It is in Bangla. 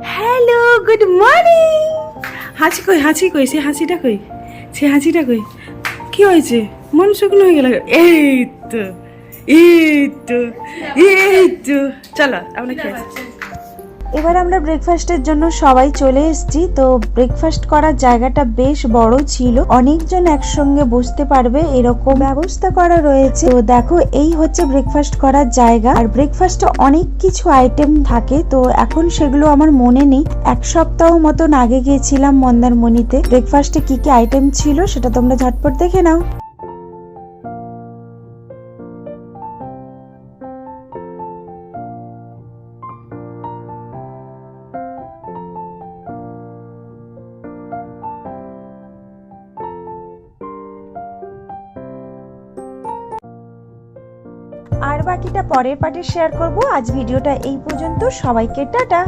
Hello, good morning. হাসি কই, হাসি কই, সে হাসিটা কই, সে হাসিটা কই, কি হয়েছে? মন শুকনো হয়ে গেল। এই তো, এই তো, এই তো, চলো আমরা খেয়ে আসি। এবার আমরা ব্রেকফাস্টের জন্য সবাই চলে এসেছি। তো ব্রেকফাস্ট করার জায়গাটা বেশ বড় ছিল, অনেকজন একসঙ্গে বসতে পারবে এরকম ব্যবস্থা করা রয়েছে। তো দেখো, এই হচ্ছে ব্রেকফাস্ট করার জায়গা। আর ব্রেকফাস্টে অনেক কিছু আইটেম থাকে, তো এখন সেগুলো আমার মনে নেই। এক সপ্তাহ মতন আগে গিয়েছিলাম মন্দারমণিতে। ব্রেকফাস্টে কি কি আইটেম ছিল সেটা তোমরা ঝটপট দেখে নাও। আর বাকিটা পরের পার্টে শেয়ার করব। আজ ভিডিওটা এই পর্যন্ত। সবাইকে টাটা।